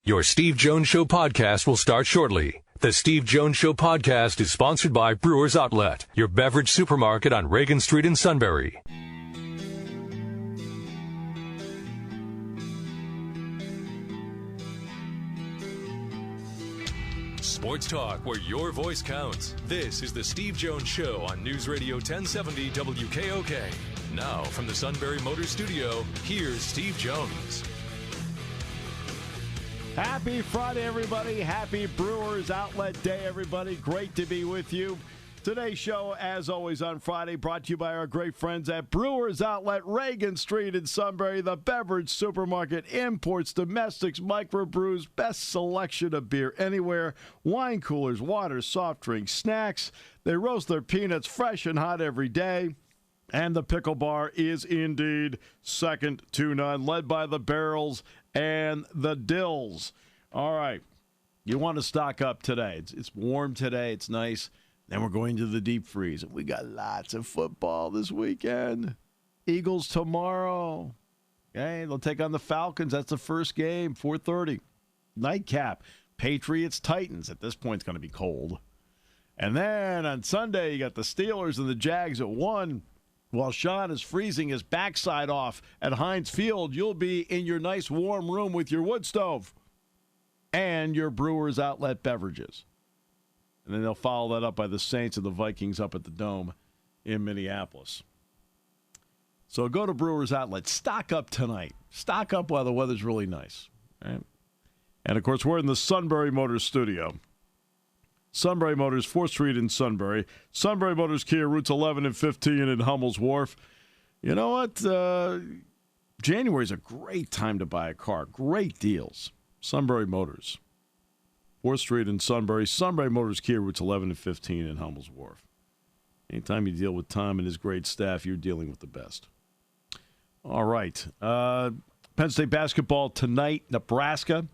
Your Steve Jones Show podcast will start shortly. The Steve Jones Show podcast is sponsored by Brewers Outlet, your beverage supermarket on Reagan Street in Sunbury. Sports talk where your voice counts. This is the Steve Jones Show on News Radio 1070 WKOK. Now, from the Sunbury Motors Studio, here's Steve Jones. Happy Friday, everybody. Happy Brewers Outlet Day, everybody. Great to be with you. Today's show, as always on Friday, brought to you by our great friends at Brewers Outlet, Reagan Street in Sunbury, the beverage supermarket, imports, domestics, microbrews, best selection of beer anywhere, wine coolers, water, soft drinks, snacks. They roast their peanuts fresh and hot every day. And the pickle bar is indeed second to none, led by the barrels and the dills. All right. You want to stock up today. It's warm today. It's nice. Then we're going to the deep freeze. We got lots of football this weekend. Eagles tomorrow. Okay, they'll take on the Falcons. That's the first game, 4:30. Nightcap. Patriots, Titans. At this point, it's going to be cold. And then on Sunday, you got the Steelers and the Jags at 1. While Sean is freezing his backside off at Heinz Field, you'll be in your nice warm room with your wood stove and your Brewers Outlet beverages. And then they'll follow that up by the Saints and the Vikings up at the Dome in Minneapolis. So go to Brewers Outlet. Stock up tonight. Stock up while the weather's really nice. Right? And, of course, we're in the Sunbury Motors studio. Sunbury Motors, 4th Street in Sunbury. Sunbury Motors Kia, routes 11 and 15 in Hummel's Wharf. You know what? January is a great time to buy a car. Great deals. Sunbury Motors, 4th Street in Sunbury. Sunbury Motors Kia, routes 11 and 15 in Hummel's Wharf. Anytime you deal with Tom and his great staff, you're dealing with the best. All right. Penn State basketball tonight, Nebraska.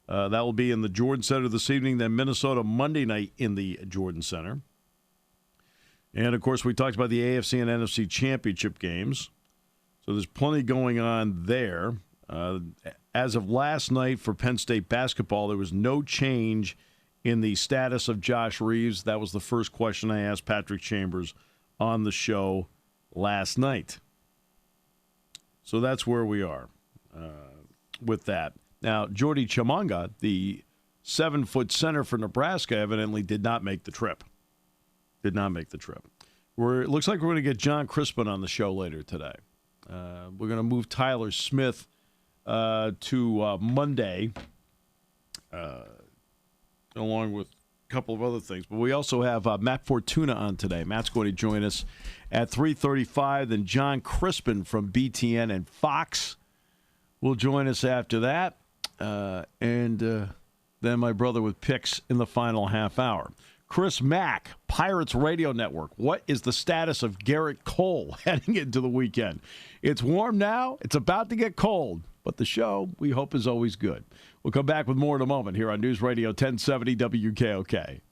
That will be in the Jordan Center this evening. Then Minnesota Monday night in the Jordan Center. And, of course, we talked about the AFC and NFC championship games. So there's plenty going on there. As of last night for Penn State basketball, there was no change in the status of Josh Reeves. That was the first question I asked Patrick Chambers on the show last night. So that's where we are with that. Now, Jordy Chimanga, the 7-foot center for Nebraska, evidently did not make the trip. It looks like we're going to get John Crispin on the show later today. We're going to move Tyler Smith to Monday, along with a couple of other things. But we also have Matt Fortuna on today. Matt's going to join us at 3:35. Then John Crispin from BTN and Fox will join us after that. And then my brother with picks in the final half hour. Chris Mack, Pirates Radio Network. What is the status of Garrett Cole heading into the weekend? It's warm now. It's about to get cold. But the show, we hope, is always good. We'll come back with more in a moment here on News Radio 1070 WKOK.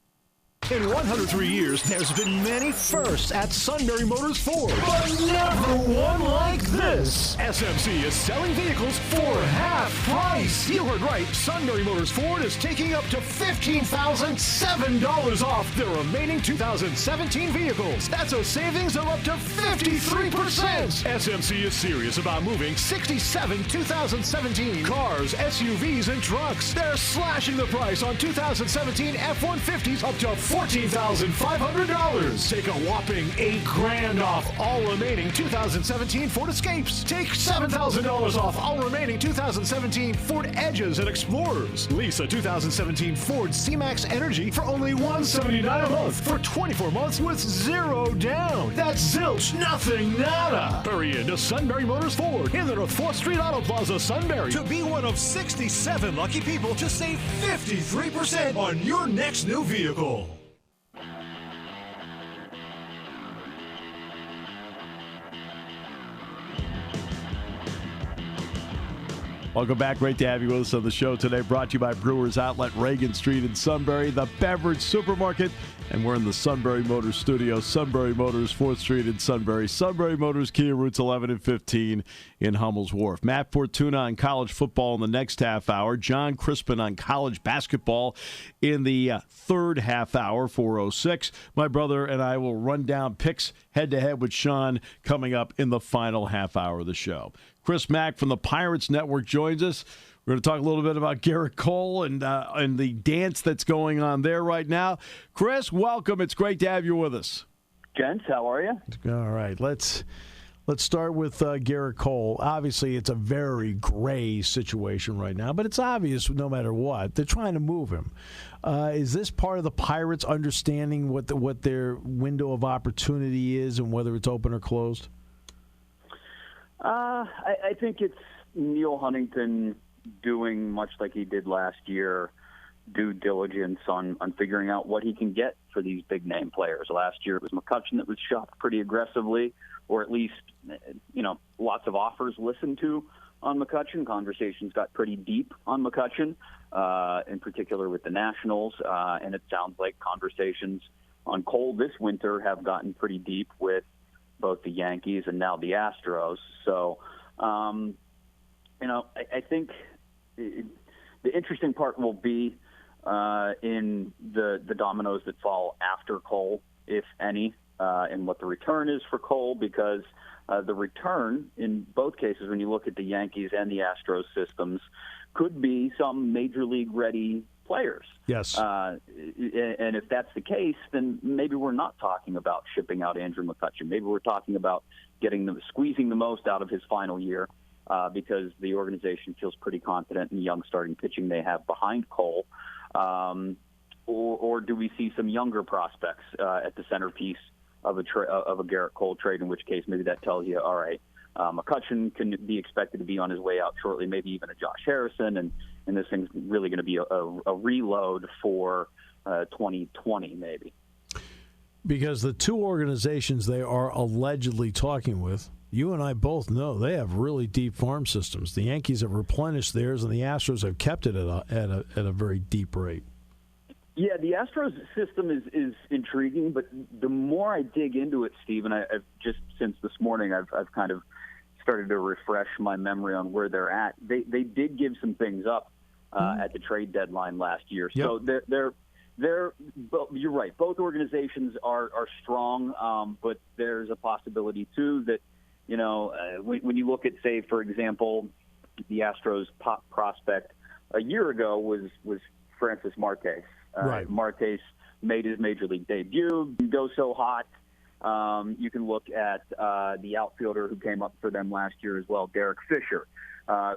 In 103 years, there's been many firsts at Sunbury Motors Ford, but never one like this. SMC is selling vehicles for half price. You heard right. Sunbury Motors Ford is taking up to $15,007 off their remaining 2017 vehicles. That's a savings of up to 53%. SMC is serious about moving 67 2017 cars, SUVs, and trucks. They're slashing the price on 2017 F-150s up to $14,500. Take a whopping $8,000 off all remaining 2017 Ford Escapes. Take $7,000 off all remaining 2017 Ford Edges and Explorers. Lease a 2017 Ford C-Max Energy for only $179 a month for 24 months with zero down. That's zilch, nothing, nada. Hurry into Sunbury Motors Ford in the North 4th Street Auto Plaza, Sunbury, to be one of 67 lucky people to save 53% on your next new vehicle. Welcome back. Great to have you with us on the show today. Brought to you by Brewers Outlet, Reagan Street in Sunbury, the beverage supermarket. And we're in the Sunbury Motors studio. Sunbury Motors, 4th Street in Sunbury. Sunbury Motors, Kia routes 11 and 15 in Hummel's Wharf. Matt Fortuna on college football in the next half hour. John Crispin on college basketball in the third half hour, 4:06. My brother and I will run down picks head-to-head with Sean coming up in the final half hour of the show. Chris Mack from the Pirates Network joins us. We're going to talk a little bit about Garrett Cole and the dance that's going on there right now. Chris, welcome. It's great to have you with us. Gents, how are you? All right, let's start with Garrett Cole. Obviously, it's a very gray situation right now, but it's obvious no matter what. They're trying to move him. Is this part of the Pirates understanding what their window of opportunity is and whether it's open or closed? I think it's Neil Huntington doing much like he did last year, due diligence on figuring out what he can get for these big name players. Last year it was McCutchen that was shopped pretty aggressively, or at least, lots of offers listened to on McCutchen. Conversations got pretty deep on McCutchen, in particular with the Nationals, and it sounds like conversations on Cole this winter have gotten pretty deep with both the Yankees and now the Astros. So, I think the interesting part will be in the dominoes that fall after Cole, if any, and what the return is for Cole, because the return in both cases, when you look at the Yankees and the Astros systems, could be some major league ready players. Yes. And if that's the case, then maybe we're not talking about shipping out Andrew McCutchen. Maybe we're talking about squeezing the most out of his final year, because the organization feels pretty confident in the young starting pitching they have behind Cole. Or do we see some younger prospects at the centerpiece of a Garrett Cole trade, in which case maybe that tells you, all right, McCutchen can be expected to be on his way out shortly, maybe even a Josh Harrison, and this thing's really going to be a reload for 2020 maybe. Because the two organizations they are allegedly talking with, you and I both know they have really deep farm systems. The Yankees have replenished theirs, and the Astros have kept it at a very deep rate. Yeah, the Astros system is intriguing, but the more I dig into it, Steve, and I've just since this morning, I've kind of started to refresh my memory on where they're at. They did give some things up at the trade deadline last year, yep. So they're you're right. Both organizations are strong, but there's a possibility too that when you look at, say, for example, the Astros' top prospect a year ago was Francis Martes. Right. Martes made his major league debut, go so hot. You can look at the outfielder who came up for them last year as well, Derek Fisher,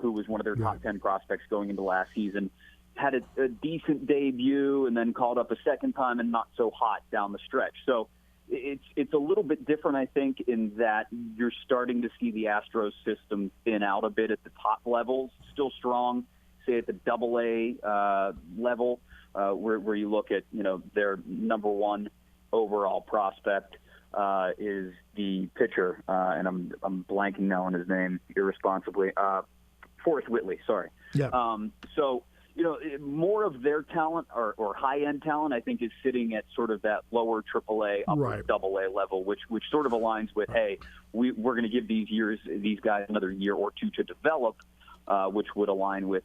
who was one of their top 10 prospects going into last season. Had a decent debut and then called up a second time and not so hot down the stretch. So it's a little bit different, I think, in that you're starting to see the Astros system thin out a bit at the top levels. Still strong, say at the AA level, where you look at their number one overall prospect is the pitcher, and I'm blanking now on his name irresponsibly. Forrest Whitley, sorry. Yeah. So more of their talent or high-end talent, I think, is sitting at sort of that lower AAA, upper AA level, which sort of aligns with, hey, we're going to give these guys another year or two to develop, which would align with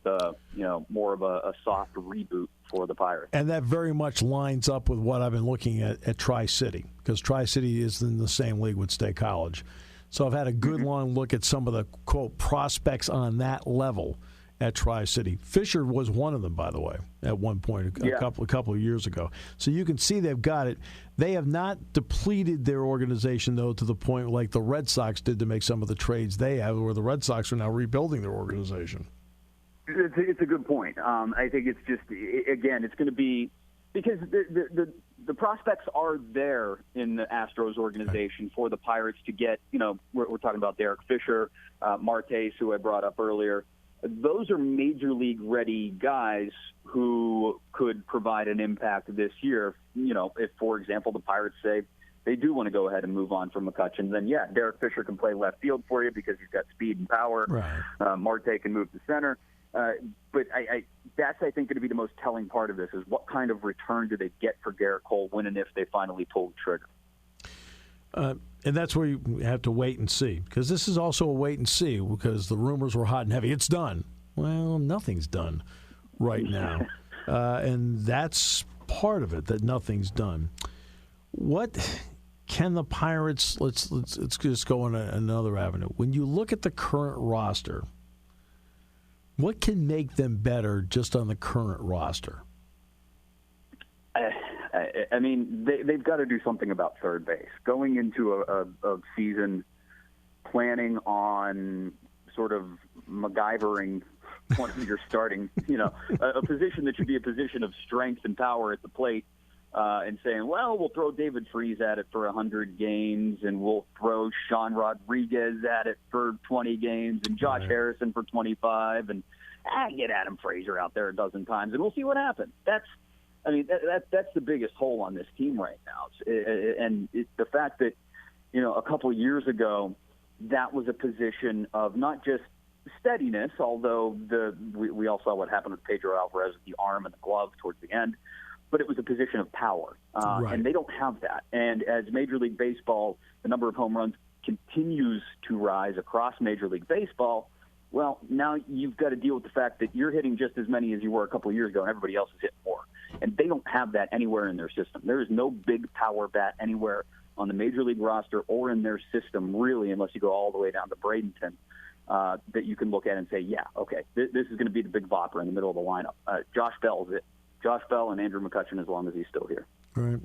more of a soft reboot for the Pirates. And that very much lines up with what I've been looking at Tri-City, because Tri-City is in the same league with State College. So I've had a good long look at some of the, quote, prospects on that level at Tri-City. Fisher was one of them, by the way, at one point a couple of years ago. So you can see they've got it. They have not depleted their organization, though, to the point like the Red Sox did to make some of the trades they have, where the Red Sox are now rebuilding their organization. It's a good point. I think it's just, again, it's going to be because the prospects are there in the Astros organization for the Pirates to get. We're talking about Derek Fisher, Martes, who I brought up earlier. Those are major league ready guys who could provide an impact this year. If, for example, the Pirates say they do want to go ahead and move on from McCutchen, then Derek Fisher can play left field for you because he's got speed and power. Right. Marte can move to center. But that's, I think, going to be the most telling part of this is what kind of return do they get for Garrett Cole when and if they finally pull the trigger. And that's where you have to wait and see, because this is also a wait and see, because the rumors were hot and heavy. It's done. Well, nothing's done right now. And that's part of it, that nothing's done. What can the Pirates, let's just go on another avenue. When you look at the current roster, what can make them better just on the current roster? I mean, they've got to do something about third base. Going into a season planning on sort of MacGyvering one of your starting, a position that should be a position of strength and power at the plate, and saying, well, we'll throw David Freese at it for 100 games, and we'll throw Sean Rodriguez at it for 20 games, and Josh Harrison for 25, and get Adam Frazier out there a dozen times, and we'll see what happens. That's the biggest hole on this team right now. The fact that, a couple of years ago, that was a position of not just steadiness, although we all saw what happened with Pedro Alvarez with the arm and the glove towards the end, but it was a position of power. And they don't have that. And as Major League Baseball, the number of home runs continues to rise across Major League Baseball, well, now you've got to deal with the fact that you're hitting just as many as you were a couple of years ago, and everybody else is hitting more. And they don't have that anywhere in their system. There is no big power bat anywhere on the Major League roster or in their system, really, unless you go all the way down to Bradenton, that you can look at and say, yeah, okay, this is going to be the big bopper in the middle of the lineup. Josh Bell's it. Josh Bell and Andrew McCutchen as long as he's still here. Right.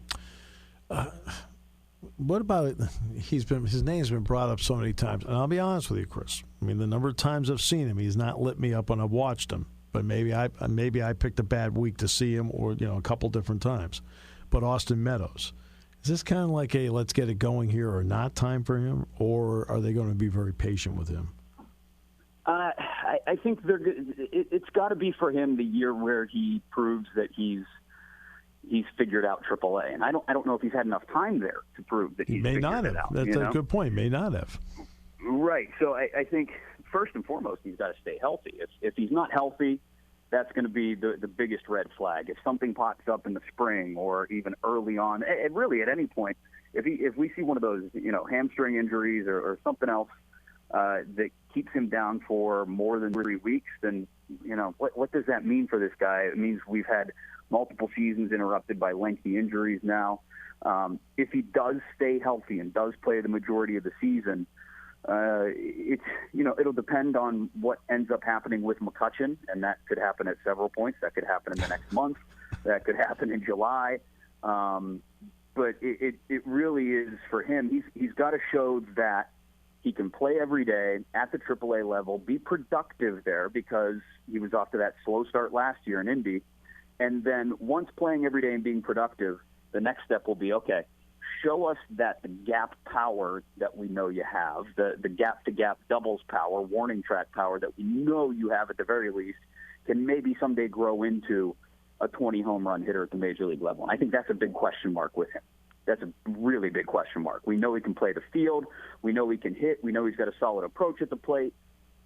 What about it? His name's been brought up so many times, and I'll be honest with you, Chris. I mean, the number of times I've seen him, he's not lit me up when I've watched him. But maybe I picked a bad week to see him, or a couple different times. But Austin Meadows, is this kind of like a let's get it going here or not time for him, or are they going to be very patient with him? I think it's got to be for him the year where he proves that he's figured out AAA, and I don't know if he's had enough time there to prove that he's figured it out. That's a good point. May not have. Right. So I think first and foremost he's got to stay healthy. If he's not healthy, that's going to be the biggest red flag. If something pops up in the spring or even early on, and really at any point, if we see one of those hamstring injuries or something else that keeps him down for more than 3 weeks, then what does that mean for this guy? It means we've had multiple seasons interrupted by lengthy injuries now. If he does stay healthy and does play the majority of the season, it'll depend on what ends up happening with McCutchen, and that could happen at several points. That could happen in the next month. That could happen in July. But it really is for him. He's got to show that he can play every day at the AAA level, be productive there, because he was off to that slow start last year in Indy. And then once playing every day and being productive, the next step will be, okay, show us that the gap power that we know you have, the gap-to-gap doubles power, warning track power that we know you have at the very least, can maybe someday grow into a 20-home run hitter at the Major League level. And I think that's a big question mark with him. That's a really big question mark. We know he can play the field. We know he can hit. We know he's got a solid approach at the plate.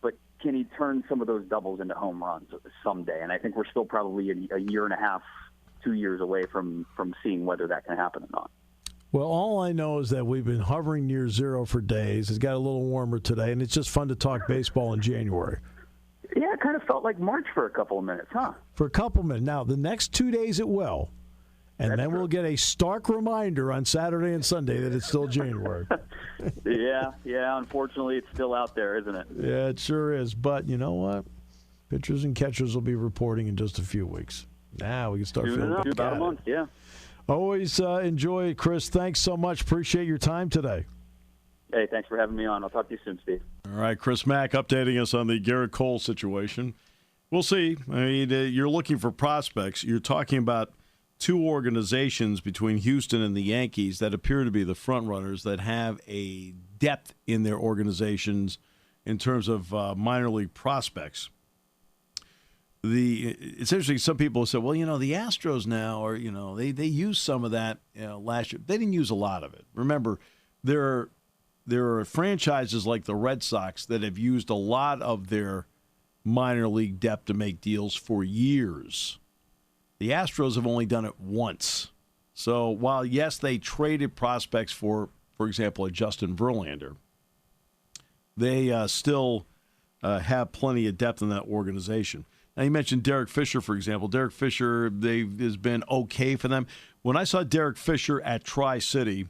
But can he turn some of those doubles into home runs someday? And I think we're still probably a year and a half, 2 years away from seeing whether that can happen or not. Well, all I know is that we've been hovering near zero for days. It's got a little warmer today, and it's just fun to talk baseball in January. Yeah, it kind of felt like March for a couple of minutes, huh? For a couple of minutes. Now, the next 2 days it will. And that's then we'll get a stark reminder on Saturday and Sunday that it's still January. Yeah, unfortunately it's still out there, isn't it? Yeah, it sure is. But you know what? Pitchers and catchers will be reporting in just a few weeks. Now we can start feeling back about a month, yeah. Always enjoy it, Chris. Thanks so much. Appreciate your time today. Hey, thanks for having me on. I'll talk to you soon, Steve. All right, Chris Mack updating us on the Garrett Cole situation. We'll see. I mean, you're looking for prospects. You're talking about two organizations between Houston and the Yankees that appear to be the front runners that have a depth in their organizations in terms of minor league prospects. It's interesting. Some people say, well, the Astros now are, they use some of that last year. They didn't use a lot of it. Remember, there are franchises like the Red Sox that have used a lot of their minor league depth to make deals for years. The Astros have only done it once. So while, yes, they traded prospects for example, a Justin Verlander, they still have plenty of depth in that organization. Now, you mentioned Derek Fisher, for example. Derek Fisher, has been okay for them. When I saw Derek Fisher at Tri-City,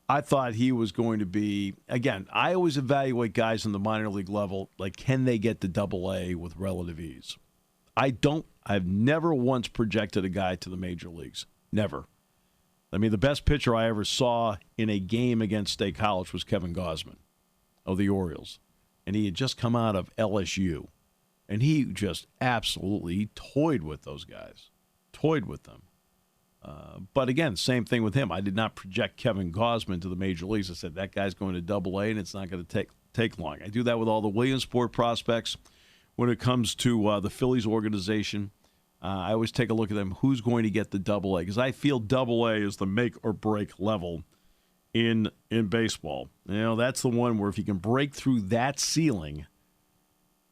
I thought he was going to be, again, I always evaluate guys in the minor league level, like can they get to Double-A with relative ease? I've never once projected a guy to the major leagues. Never. I mean, the best pitcher I ever saw in a game against State College was Kevin Gausman of the Orioles. And he had just come out of LSU. And he just absolutely toyed with those guys. Toyed with them. But again, same thing with him. I did not project Kevin Gausman to the major leagues. I said, that guy's going to Double-A, and it's not going to take long. I do that with all the Williamsport prospects. When it comes to the Phillies organization, I always take a look at them. Who's going to get the Double-A? Because I feel Double-A is the make-or-break level in baseball. You know, that's the one where if you can break through that ceiling,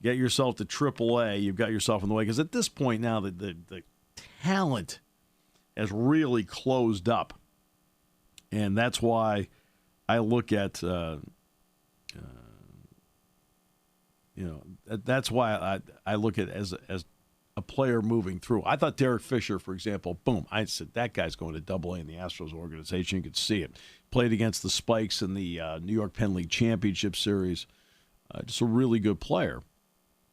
get yourself to Triple-A, you've got yourself in the way. Because at this point now, the talent has really closed up. And that's why I look at, that's why I look at as a player moving through. I thought Derek Fisher, for example, boom, I said that guy's going to Double-A in the Astros organization. You could see it. Played against the Spikes in the New York Penn League Championship Series. Just a really good player.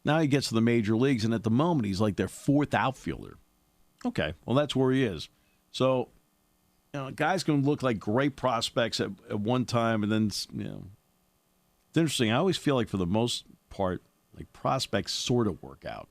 Now he gets to the major leagues, and at the moment he's like their fourth outfielder. Okay, well, that's where he is. So, guys can look like great prospects at one time, and then, it's interesting. I always feel like for the most part, like prospects sort of work out.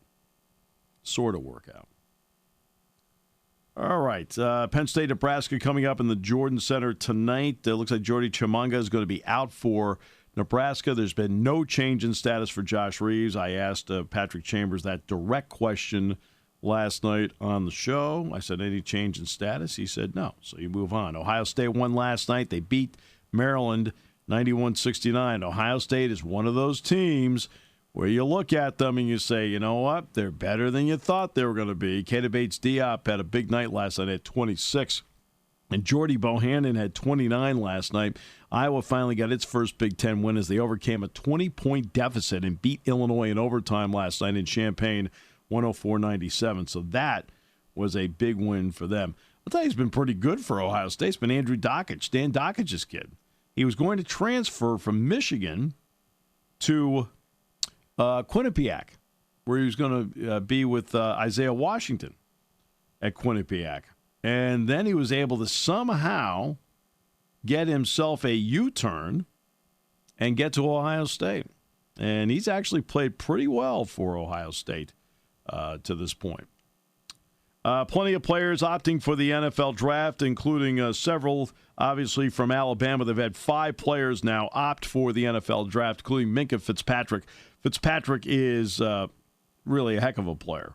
All right, Penn State, Nebraska coming up in the Jordan Center tonight. It looks like Jordy Chimanga is going to be out for Nebraska. There's been no change in status for Josh Reeves. I asked Patrick Chambers that direct question last night on the show. I said, any change in status? He said no, so you move on. Ohio State won last night. They beat Maryland 91-69. Ohio State is one of those teams where you look at them and you say, you know what, they're better than you thought they were going to be. Keita Bates-Diop had a big night last night at 26, and Jordy Bohannon had 29 last night. Iowa finally got its first Big Ten win as they overcame a 20-point deficit and beat Illinois in overtime last night in Champaign, 104-97. So that was a big win for them. I'll tell you, it's been pretty good for Ohio State. It's been Andrew Dockich, Dan Dockich's kid. He was going to transfer from Michigan to Quinnipiac, where he was going to be with Isaiah Washington at Quinnipiac. And then he was able to somehow get himself a U-turn and get to Ohio State. And he's actually played pretty well for Ohio State to this point. Plenty of players opting for the NFL draft, including several, obviously, from Alabama. They've had 5 players now opt for the NFL draft, including Minkah Fitzpatrick. Fitzpatrick is really a heck of a player.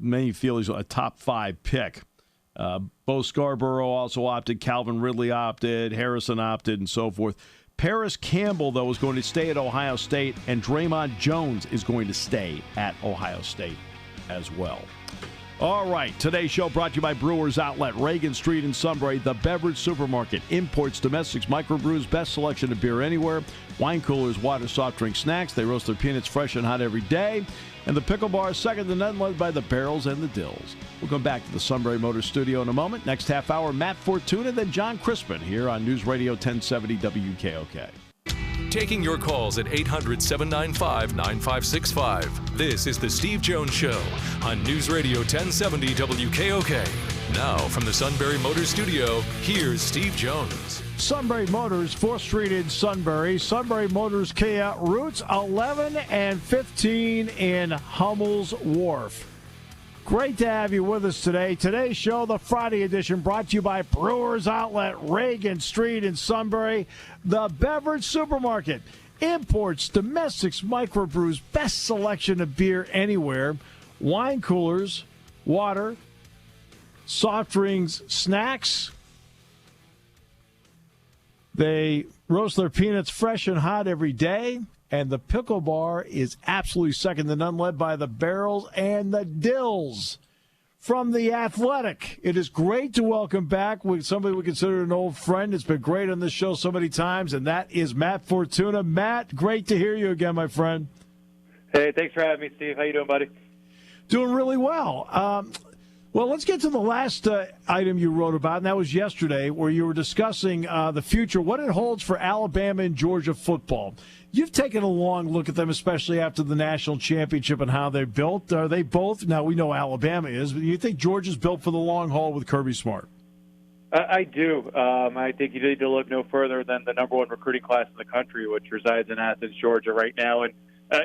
Many feel he's a top 5 pick. Bo Scarborough also opted. Calvin Ridley opted. Harrison opted, and so forth. Paris Campbell, though, is going to stay at Ohio State, and Draymond Jones is going to stay at Ohio State as well. All right, today's show brought to you by Brewers Outlet, Reagan Street in Sunbury, the beverage supermarket, imports, domestics, microbrews, best selection of beer anywhere, wine coolers, water, soft drink, snacks. They roast their peanuts fresh and hot every day. And the pickle bar is second to none, led by the Barrels and the Dills. We'll come back to the Sunbury Motors studio in a moment. Next half hour, Matt Fortuna, then John Crispin here on News Radio 1070 WKOK. Taking your calls at 800-795-9565. This is the Steve Jones Show on News Radio 1070 WKOK. Now, from the Sunbury Motors studio, here's Steve Jones. Sunbury Motors, 4th Street in Sunbury. Sunbury Motors Kia, routes 11 and 15 in Hummel's Wharf. Great to have you with us today. Today's show, the Friday edition, brought to you by Brewers Outlet, Reagan Street in Sunbury, the beverage supermarket. Imports, domestics, microbrews, best selection of beer anywhere. Wine coolers, water, soft drinks, snacks. They roast their peanuts fresh and hot every day. And the pickle bar is absolutely second to none, led by the Barrels and the Dills from The Athletic. It is great to welcome back with somebody we consider an old friend. It's been great on this show so many times, and that is Matt Fortuna. Matt, great to hear you again, my friend. Hey, thanks for having me, Steve. How you doing, buddy? Doing really well. Well, let's get to the last item you wrote about, and that was yesterday, where you were discussing the future, what it holds for Alabama and Georgia football. You've taken a long look at them, especially after the national championship and how they're built. Are they both? Now, we know Alabama is, but do you think Georgia's built for the long haul with Kirby Smart? I do. I think you need to look no further than the number one recruiting class in the country, which resides in Athens, Georgia right now. And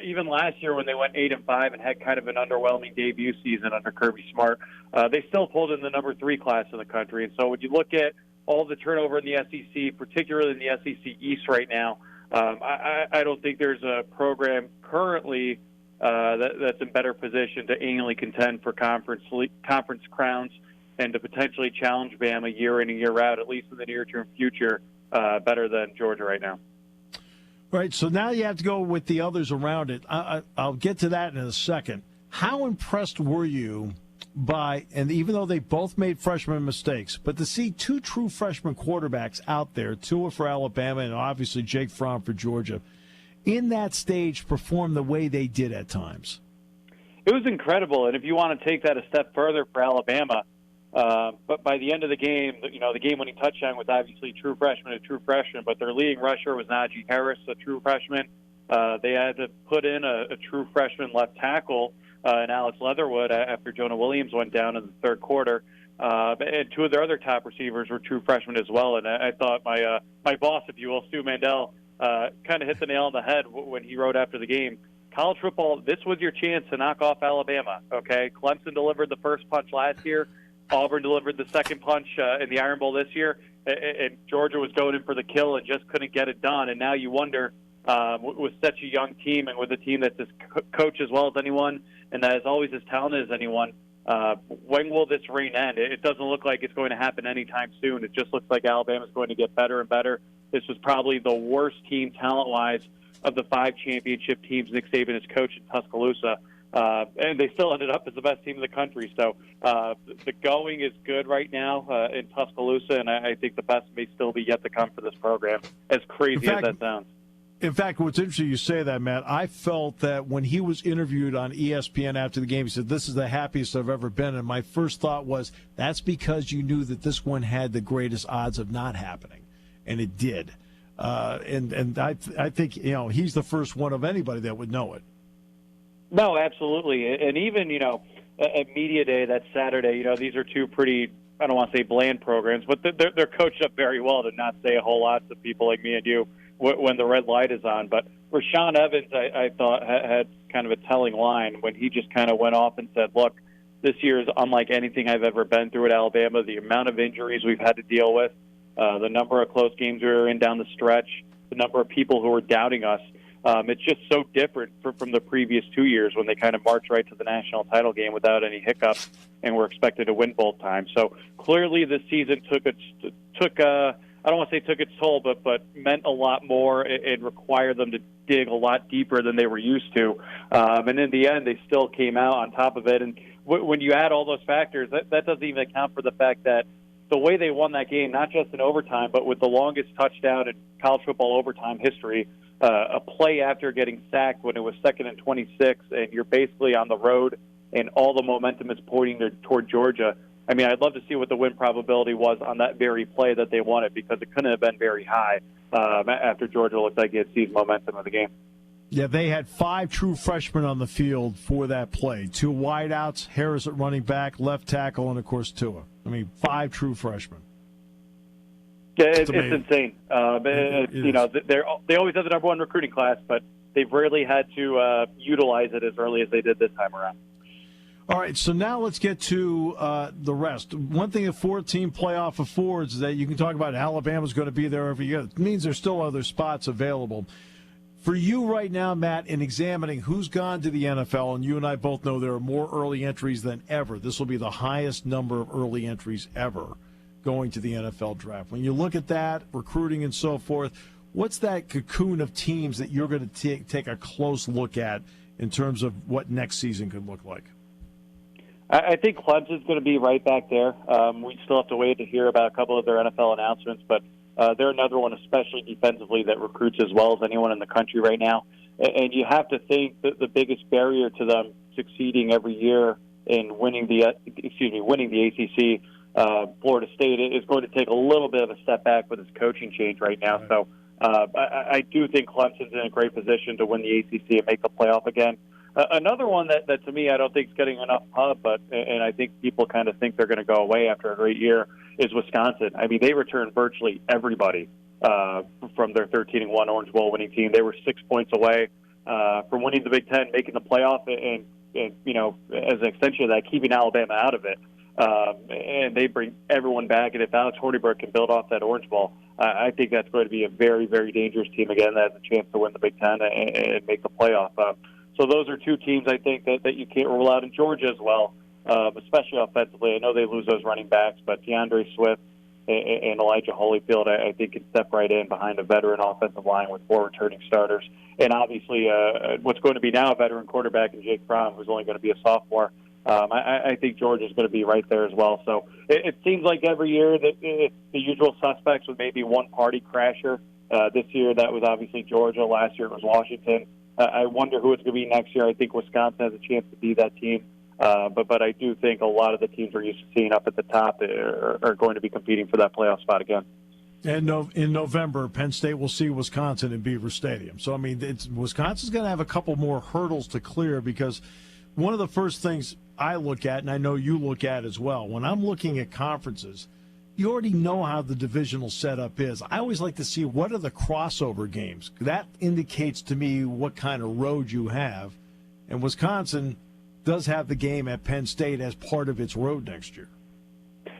even last year when they went 8-5 and had kind of an underwhelming debut season under Kirby Smart, they still pulled in the number 3 class in the country. And so when you look at all the turnover in the SEC, particularly in the SEC East right now, I don't think there's a program currently that's in better position to annually contend for conference crowns and to potentially challenge Bama year in and year out, at least in the near-term future, better than Georgia right now. Right, so now you have to go with the others around it. I'll get to that in a second. How impressed were you by, and even though they both made freshman mistakes, but to see 2 true freshman quarterbacks out there, Tua for Alabama and obviously Jake Fromm for Georgia, in that stage perform the way they did at times? It was incredible, and if you want to take that a step further for Alabama, but by the end of the game, the game-winning touchdown was obviously a true freshman, but their leading rusher was Najee Harris, a true freshman. They had to put in a true freshman left tackle and Alex Leatherwood after Jonah Williams went down in the third quarter. And 2 of their other top receivers were true freshmen as well. And I thought my boss, if you will, Stu Mandel, kind of hit the nail on the head when he wrote after the game. College football, this was your chance to knock off Alabama, okay? Clemson delivered the first punch last year. Auburn delivered the second punch in the Iron Bowl this year. And Georgia was going in for the kill and just couldn't get it done. And now you wonder, with such a young team and with a team that's as coached as well as anyone and that is always as talented as anyone, when will this reign end? It doesn't look like it's going to happen anytime soon. It just looks like Alabama's going to get better and better. This was probably the worst team talent-wise of the 5 championship teams Nick Saban has coached in Tuscaloosa. And they still ended up as the best team in the country. So the going is good right now in Tuscaloosa, and I think the best may still be yet to come for this program, as crazy as that sounds. In fact, what's interesting you say that, Matt, I felt that when he was interviewed on ESPN after the game, he said, "This is the happiest I've ever been." And my first thought was, that's because you knew that this one had the greatest odds of not happening. And it did. And I think, he's the first one of anybody that would know it. No, absolutely. And even, at Media Day that Saturday, these are 2 pretty, I don't want to say bland programs, but they're coached up very well to not say a whole lot to people like me and you when the red light is on. But Rashaan Evans, I thought, had kind of a telling line when he just kind of went off and said, look, this year is unlike anything I've ever been through at Alabama. The amount of injuries we've had to deal with, the number of close games we were in down the stretch, the number of people who were doubting us. It's just so different from the previous 2 years when they kind of marched right to the national title game without any hiccups and were expected to win both times. So clearly this season took I don't want to say took its toll, but meant a lot more and required them to dig a lot deeper than they were used to. And in the end, they still came out on top of it. And when you add all those factors, that doesn't even account for the fact that the way they won that game, not just in overtime, but with the longest touchdown in college football overtime history, a play after getting sacked when it was 2nd and 26, and you're basically on the road, and all the momentum is pointing toward Georgia. I mean, I'd love to see what the win probability was on that very play that they won it, because it couldn't have been very high after Georgia looked like it seized momentum of the game. Yeah, they had 5 true freshmen on the field for that play. 2 wideouts, Harris at running back, left tackle, and, of course, Tua. 5 true freshmen. Yeah, it's insane. They always have the number 1 recruiting class, but they've rarely had to utilize it as early as they did this time around. All right, so now let's get to the rest. One thing a 4-team playoff affords is that you can talk about Alabama's going to be there every year. It means there's still other spots available. For you right now, Matt, in examining who's gone to the NFL, and you and I both know there are more early entries than ever. This will be the highest number of early entries ever going to the NFL draft. When you look at that, recruiting and so forth, what's that cocoon of teams that you're going to take a close look at in terms of what next season could look like? I think Clemson's going to be right back there. We still have to wait to hear about a couple of their NFL announcements, but they're another one, especially defensively, that recruits as well as anyone in the country right now. And you have to think that the biggest barrier to them succeeding every year in winning the ACC, Florida State, is going to take a little bit of a step back with its coaching change right now. Right. So I do think Clemson's in a great position to win the ACC and make the playoff again. Another one that to me I don't think is getting enough pub, and I think people kind of think they're going to go away after a great year, is Wisconsin. I mean, they returned virtually everybody from their 13-1 Orange Bowl winning team. They were 6 points away from winning the Big Ten, making the playoff, and you know, as an extension of that, keeping Alabama out of it. And they bring everyone back, and if Alex Hornibrook can build off that Orange Bowl, I think that's going to be a very, very dangerous team again that has a chance to win the Big Ten and make the playoff. So those are two teams I think that you can't rule out. In Georgia as well, especially offensively. I know they lose those running backs, but DeAndre Swift and Elijah Holyfield, I think, can step right in behind a veteran offensive line with 4 returning starters. And obviously what's going to be now a veteran quarterback in Jake Fromm, who's only going to be a sophomore. I think Georgia's going to be right there as well. So it seems like every year that it's the usual suspects with maybe one party crasher. This year that was obviously Georgia. Last year it was Washington. I wonder who it's going to be next year. I think Wisconsin has a chance to be that team. But I do think a lot of the teams we're used to seeing up at the top are going to be competing for that playoff spot again. And in November, Penn State will see Wisconsin in Beaver Stadium. So, I mean, Wisconsin's going to have a couple more hurdles to clear, because one of the first things I look at, and I know you look at as well, when I'm looking at conferences, you already know how the divisional setup is. I always like to see what are the crossover games. That indicates to me what kind of road you have. And Wisconsin does have the game at Penn State as part of its road next year.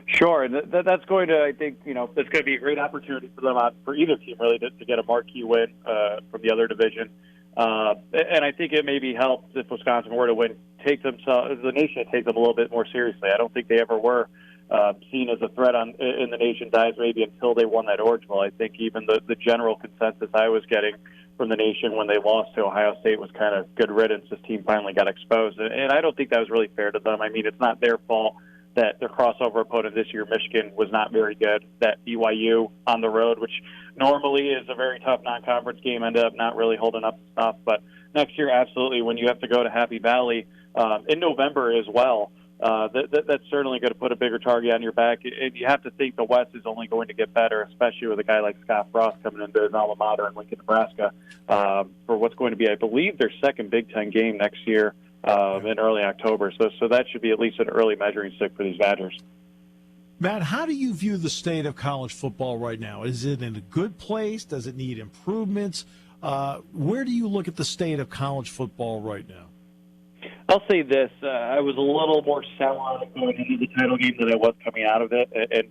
Sure, and that's going to, I think, that's going to be a great opportunity for them, for either team really, to get a marquee win from the other division. And I think it maybe helps if Wisconsin were to win, take themselves, the nation, take them a little bit more seriously. I don't think they ever were seen as a threat in the nation's eyes maybe until they won that Orange Bowl. I think even the general consensus I was getting from the nation when they lost to Ohio State was kind of good riddance. This team finally got exposed, and I don't think that was really fair to them. I mean, it's not their fault that their crossover opponent this year, Michigan, was not very good. That BYU on the road, which normally is a very tough non-conference game, ended up not really holding up stuff. But next year, absolutely, when you have to go to Happy Valley in November as well, that's certainly going to put a bigger target on your back. And you have to think the West is only going to get better, especially with a guy like Scott Frost coming into his alma mater in Lincoln, Nebraska, for what's going to be, I believe, their second Big Ten game next year in early October. So that should be at least an early measuring stick for these Badgers. Matt, how do you view the state of college football right now? Is it in a good place? Does it need improvements? Where do you look at the state of college football right now? I'll say this. I was a little more sour on it going into the title game than I was coming out of it. And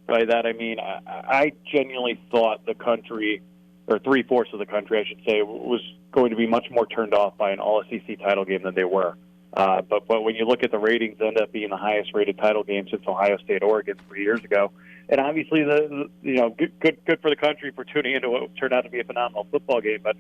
by that, I mean, I genuinely thought the country, or 3/4 of the country, I should say, was going to be much more turned off by an all-SEC title game than they were. But when you look at the ratings, they end up being the highest-rated title game since Ohio State-Oregon 3 years ago. And obviously, good for the country for tuning into what turned out to be a phenomenal football game. But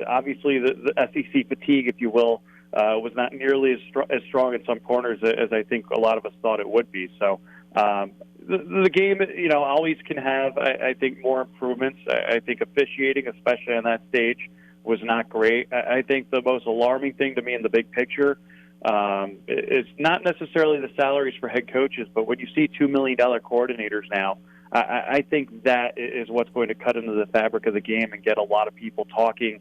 obviously, the SEC fatigue, if you will, was not nearly as strong in some corners as I think a lot of us thought it would be. So the game, always can have, I think, more improvements. I think officiating, especially on that stage, was not great. I think the most alarming thing to me in the big picture is not necessarily the salaries for head coaches, but when you see $2 million coordinators now, I think that is what's going to cut into the fabric of the game and get a lot of people talking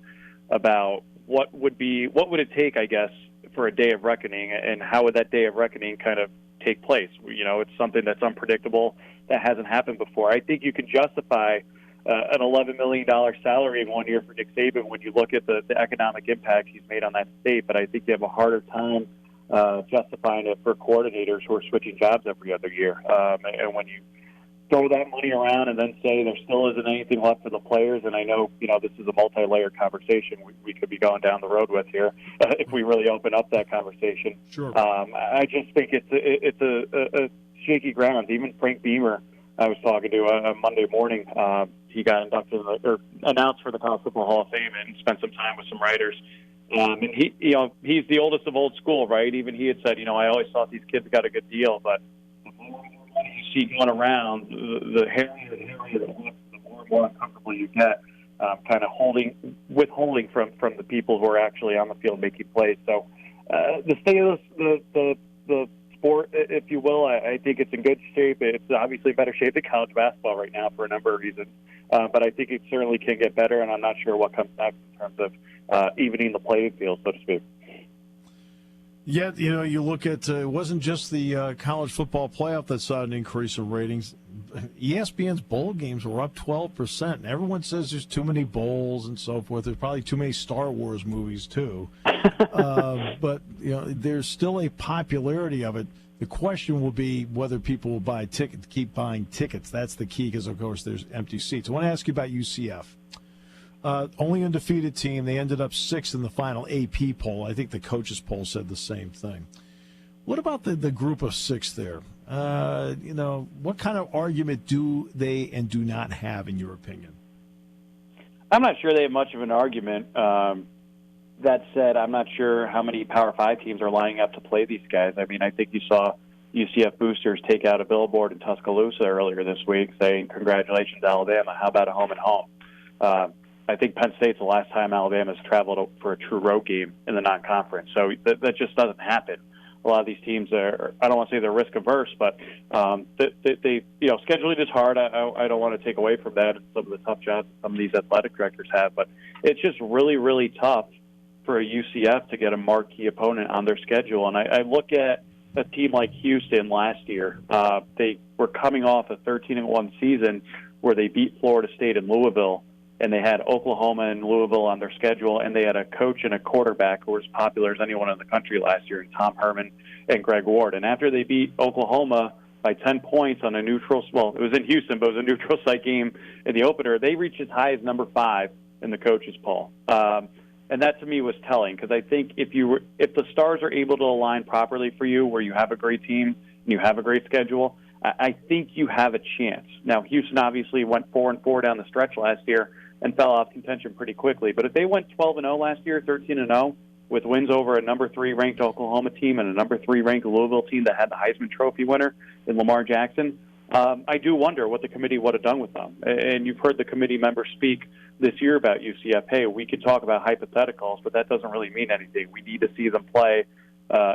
about what would it take, I guess, for a day of reckoning, and how would that day of reckoning kind of take place? It's something that's unpredictable, that hasn't happened before. I think you can justify an $11 million salary in 1 year for Nick Saban when you look at the economic impact he's made on that state, but I think you have a harder time justifying it for coordinators who are switching jobs every other year. And when you throw that money around and then say there still isn't anything left for the players, and I know, this is a multi-layered conversation we could be going down the road with here if we really open up that conversation. Sure. I just think it's a shaky ground. Even Frank Beamer I was talking to Monday morning. He got inducted or announced for the College Football Hall of Fame and spent some time with some writers. And he's the oldest of old school, right? Even he had said, I always thought these kids got a good deal, but the more and more money you see going around, the hairier and hairier it looks, the more and more uncomfortable you get, kind of withholding from the people who are actually on the field making plays. So the state of the sport, if you will, I think it's in good shape. It's obviously better shape than college basketball right now for a number of reasons. But I think it certainly can get better, and I'm not sure what comes next in terms of evening the playing field, so to speak. Yeah, you look at it wasn't just the college football playoff that saw an increase in ratings. ESPN's bowl games were up 12%. And everyone says there's too many bowls and so forth. There's probably too many Star Wars movies, too. But, there's still a popularity of it. The question will be whether people will buy tickets, keep buying tickets. That's the key because, of course, there's empty seats. I want to ask you about UCF. Only undefeated team. They ended up 6th in the final AP poll. I think the coaches poll said the same thing. What about the group of 6 there? What kind of argument do they and do not have, in your opinion? I'm not sure they have much of an argument. That said, I'm not sure how many Power 5 teams are lining up to play these guys. I mean, I think you saw UCF boosters take out a billboard in Tuscaloosa earlier this week saying, "Congratulations, Alabama. How about a home and home?" I think Penn State's the last time Alabama's traveled for a true road game in the non-conference. So that just doesn't happen. A lot of these teams are, I don't want to say they're risk averse, but they scheduling is hard. I don't want to take away from that and some of the tough jobs some of these athletic directors have, but it's just really, really tough for a UCF to get a marquee opponent on their schedule. And I look at a team like Houston last year. They were coming off a 13-1 season where they beat Florida State and Louisville, and they had Oklahoma and Louisville on their schedule, and they had a coach and a quarterback who were as popular as anyone in the country last year, Tom Herman and Greg Ward. And after they beat Oklahoma by 10 points on a neutral, well, it was in Houston, but it was a neutral site game in the opener, they reached as high as number 5 in the coaches' poll. And that, to me, was telling, because I think if the stars are able to align properly for you, where you have a great team and you have a great schedule, I think you have a chance. Now, Houston obviously went 4-4 down the stretch last year and fell off contention pretty quickly. But if they went 12-0 last year, 13-0, with wins over a number 3 ranked Oklahoma team and a number 3 ranked Louisville team that had the Heisman Trophy winner in Lamar Jackson, I do wonder what the committee would have done with them. And you've heard the committee members speak this year about UCF. Hey, we could talk about hypotheticals, but that doesn't really mean anything. We need to see them play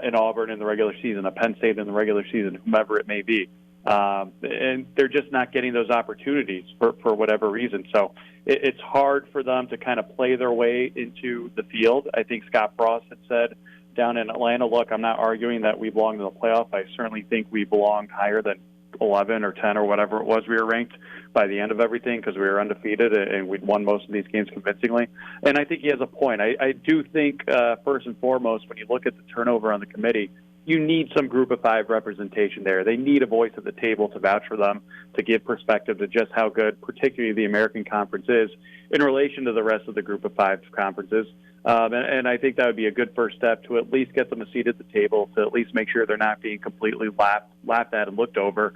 in Auburn in the regular season, a Penn State in the regular season, whomever it may be. And they're just not getting those opportunities for whatever reason. So it's hard for them to kind of play their way into the field. I think Scott Frost had said down in Atlanta, look, I'm not arguing that we belong to the playoff. I certainly think we belonged higher than 11 or 10 or whatever it was we were ranked by the end of everything because we were undefeated and we'd won most of these games convincingly. And I think he has a point. I do think, first and foremost, when you look at the turnover on the committee, you need some group of 5 representation there. They need a voice at the table to vouch for them, to give perspective to just how good, particularly the American Conference is in relation to the rest of the group of 5 conferences. And I think that would be a good first step to at least get them a seat at the table, to at least make sure they're not being completely laughed at and looked over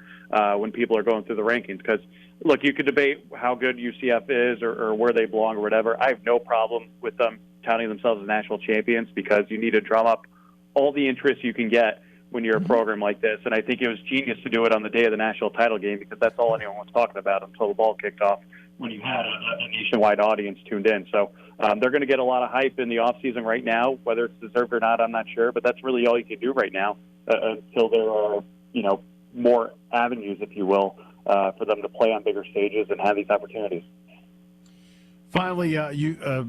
when people are going through the rankings. Because, look, you could debate how good UCF is or where they belong or whatever. I have no problem with them touting themselves as national champions because you need to drum up all the interest you can get when you're a program like this. And I think it was genius to do it on the day of the national title game because that's all anyone was talking about until the ball kicked off when you had a nationwide audience tuned in. So they're going to get a lot of hype in the offseason right now. Whether it's deserved or not, I'm not sure. But that's really all you can do right now until there are, more avenues, if you will, for them to play on bigger stages and have these opportunities. Finally,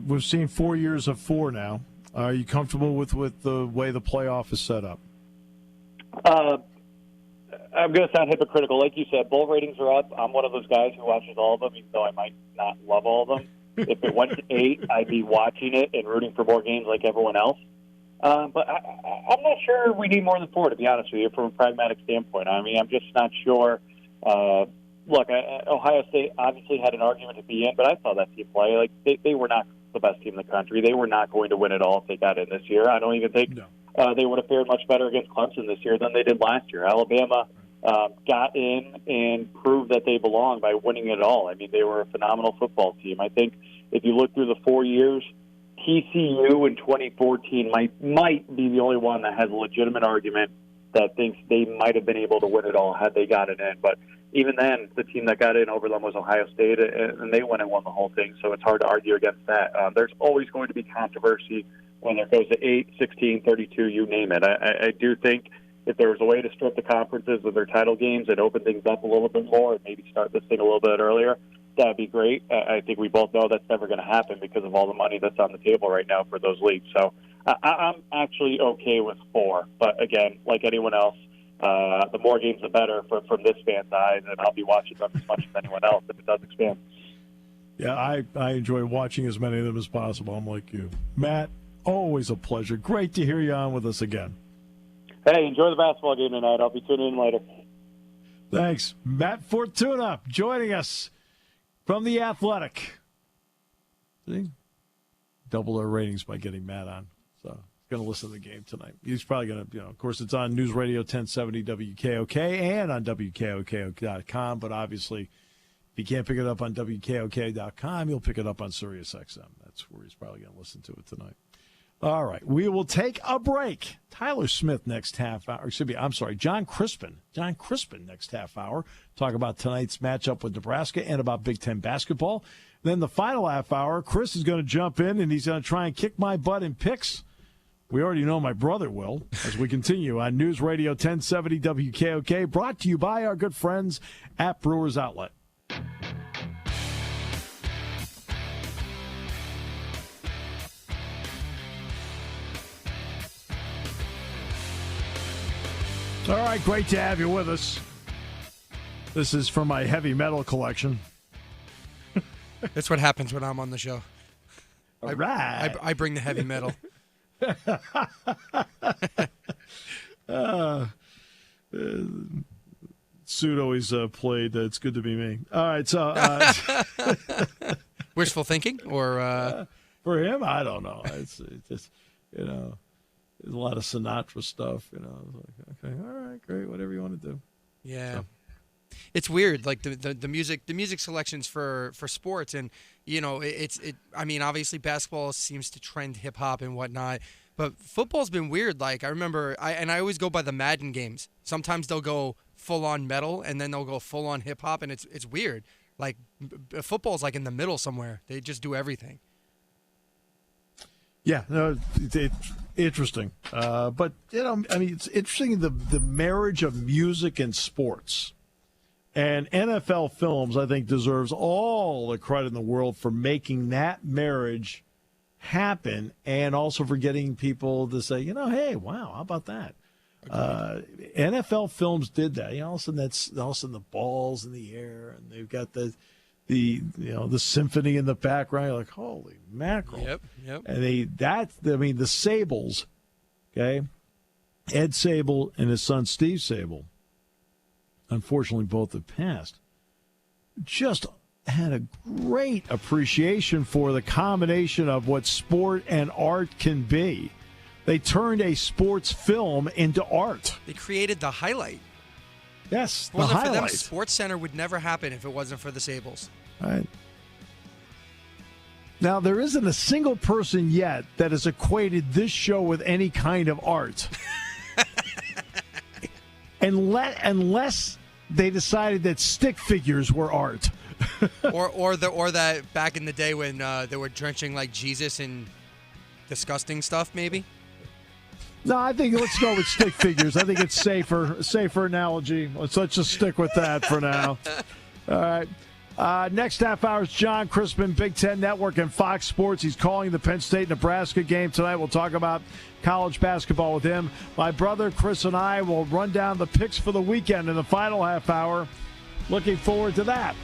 we've seen 4 years of 4 now. Are you comfortable with the way the playoff is set up? I'm going to sound hypocritical. Like you said, bowl ratings are up. I'm one of those guys who watches all of them, even though I might not love all of them. If it went to 8, I'd be watching it and rooting for more games like everyone else. But I'm not sure we need more than 4, to be honest with you, from a pragmatic standpoint. I mean, I'm just not sure. Look, Ohio State obviously had an argument to be in, but I saw that team play. Like they were not the best team in the country. They were not going to win it all if they got in this year. I don't even think they would have fared much better against Clemson this year than they did last year. Alabama got in and proved that they belong by winning it all. I mean, they were a phenomenal football team. I think if you look through the 4 years, TCU in 2014 might be the only one that has a legitimate argument that thinks they might have been able to win it all had they got it in. But even then, the team that got in over them was Ohio State, and they went and won the whole thing, so it's hard to argue against that. There's always going to be controversy whether it goes to 8, 16, 32, you name it. I do think if there was a way to strip the conferences of their title games and open things up a little bit more and maybe start this thing a little bit earlier, that would be great. I think we both know that's never going to happen because of all the money that's on the table right now for those leagues. So I'm actually okay with 4. But, again, like anyone else, the more games, the better from this fan's eyes, and I'll be watching them as much as anyone else if it does expand. Yeah, I enjoy watching as many of them as possible. I'm like you. Matt, always a pleasure. Great to hear you on with us again. Hey, enjoy the basketball game tonight. I'll be tuning in later. Thanks. Matt Fortuna joining us from The Athletic. See? Double our ratings by getting Matt on. So he's going to listen to the game tonight. He's probably going to, of course, it's on News Radio 1070 WKOK and on WKOK.com. But obviously, if you can't pick it up on WKOK.com, you'll pick it up on SiriusXM. That's where he's probably going to listen to it tonight. All right, we will take a break. Tyler Smith next half hour. John Crispin. John Crispin next half hour. Talk about tonight's matchup with Nebraska and about Big Ten basketball. Then the final half hour, Chris is going to jump in and he's going to try and kick my butt in picks. We already know my brother will as we continue on News Radio 1070 WKOK, brought to you by our good friends at Brewers Outlet. All right, great to have you with us. This is from my heavy metal collection. That's what happens when I'm on the show. All right. I bring the heavy metal. Suit always played It's Good to Be Me. All right, so... Wishful thinking? Or for him, I don't know. It's just, there's a lot of Sinatra stuff, Like, okay, all right, great, whatever you want to do. Yeah. So. It's weird, like the music selections for sports, and I mean, obviously basketball seems to trend hip hop and whatnot, but football's been weird. Like I remember, I always go by the Madden games. Sometimes they'll go full on metal, and then they'll go full on hip hop, and it's weird. Like football's like in the middle somewhere. They just do everything. Yeah, no, it's interesting. But, it's interesting the marriage of music and sports. And NFL Films, I think, deserves all the credit in the world for making that marriage happen and also for getting people to say, hey, wow, how about that? NFL Films did that. All of a sudden the ball's in the air and they've got the symphony in the background. You're like, holy mackerel. Yep. And the Sables, okay, Ed Sable and his son Steve Sable, unfortunately both have passed, just had a great appreciation for the combination of what sport and art can be. They turned a sports film into art. They created the highlight. Yes, If it wasn't the for them, highlight. Sports Center would never happen if it wasn't for the Sables. All right. Now, there isn't a single person yet that has equated this show with any kind of art. Unless they decided that stick figures were art. or that back in the day when they were drenching like Jesus in disgusting stuff, maybe. No, I think let's go with stick figures. I think it's safer analogy. Let's just stick with that for now. All right. Next half hour is John Crispin, Big Ten Network and Fox Sports. He's calling the Penn State-Nebraska game tonight. We'll talk about college basketball with him. My brother Chris and I will run down the picks for the weekend in the final half hour. Looking forward to that.